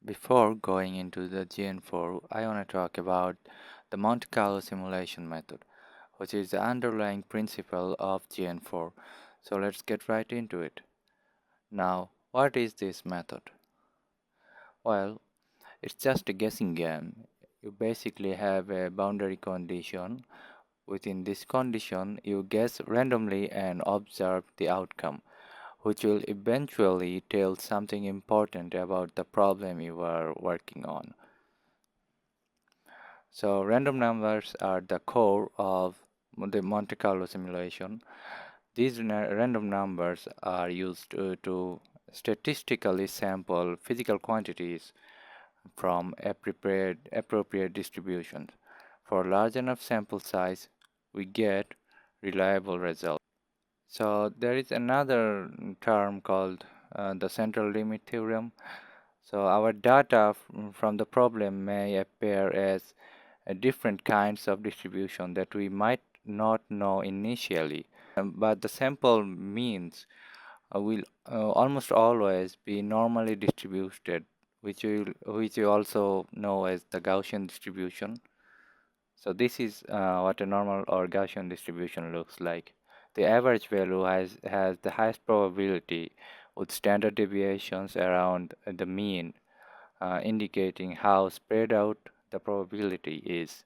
Before going into the GN4, I want to talk about the Monte Carlo simulation method, which is the underlying principle of GN4. So let's get right into it. Now, what is this method? Well, it's just a guessing game. You basically have a boundary condition. Within this condition, you guess randomly and observe the outcome, which will eventually tell something important about the problem you are working on. So random numbers are the core of the Monte Carlo simulation. These random numbers are used to statistically sample physical quantities from appropriate distributions. For large enough sample size, we get reliable results. So there is another term called the central limit theorem. So our data from the problem may appear as different kinds of distribution that we might not know initially. But the sample means will almost always be normally distributed, which you also know as the Gaussian distribution. So this is what a normal or Gaussian distribution looks like. The average value has the highest probability with standard deviations around the mean, indicating how spread out the probability is.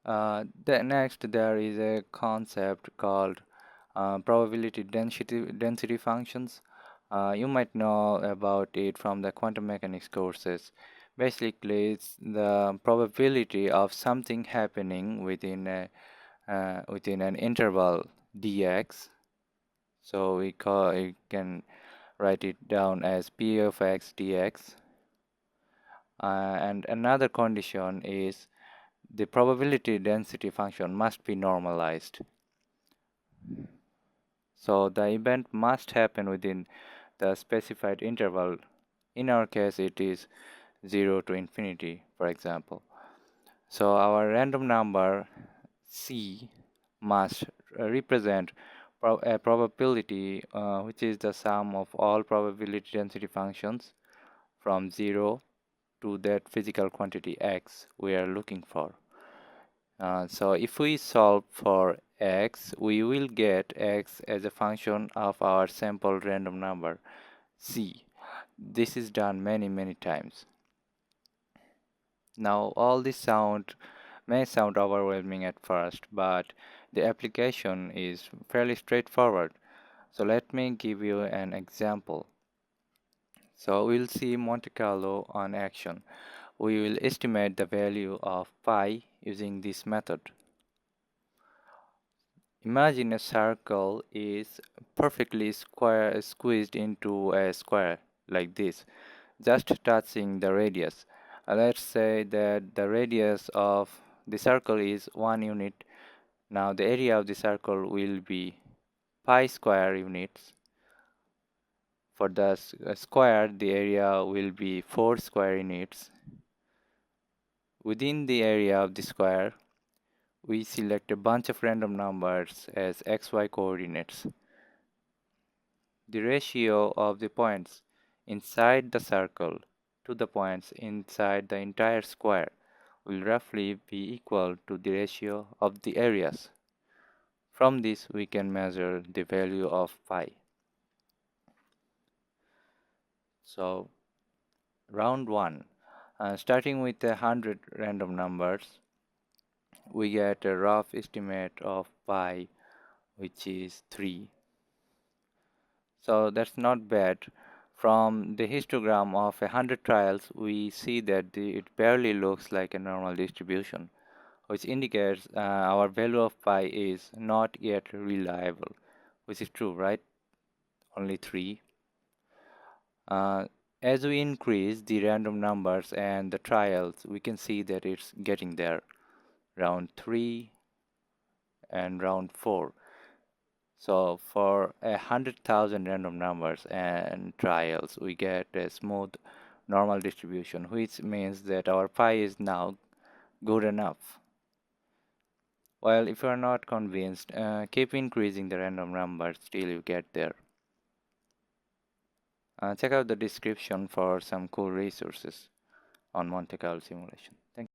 Next, there is a concept called probability density functions. You might know about it from the quantum mechanics courses. Basically, it's the probability of something happening within an interval dx. So we can write it down as p of x dx. And another condition is the probability density function must be normalized. So the event must happen within the specified interval. In our case, it is 0 to infinity, for example. So our random number C must represent a probability which is the sum of all probability density functions from 0 to that physical quantity x we are looking for. So if we solve for x, we will get x as a function of our sample random number c. This is done many times. Now all this may sound overwhelming at first, but the application is fairly straightforward. So let me give you an example. So we'll see Monte Carlo on action. We will estimate the value of pi using this method. Imagine a circle is perfectly squeezed into a square like this, just touching the radius. Let's say that the radius of the circle is 1 unit. Now the area of the circle will be pi square units. For the square, the area will be 4 square units. Within the area of the square, we select a bunch of random numbers as xy coordinates. The ratio of the points inside the circle to the points inside the entire square will roughly be equal to the ratio of the areas. From this, we can measure the value of pi. So, round 1. Starting with 100 random numbers, we get a rough estimate of pi, which is 3. So that's not bad. From the histogram of 100 trials, we see that it barely looks like a normal distribution, which indicates our value of pi is not yet reliable, which is true, right? Only 3. Uh, as we increase the random numbers and the trials, we can see that it's getting there. Round 3 and round 4. So for 100,000 random numbers and trials, we get a smooth normal distribution, which means that our pi is now good enough. Well, if you are not convinced, keep increasing the random numbers till you get there. Check out the description for some cool resources on Monte Carlo simulation. Thank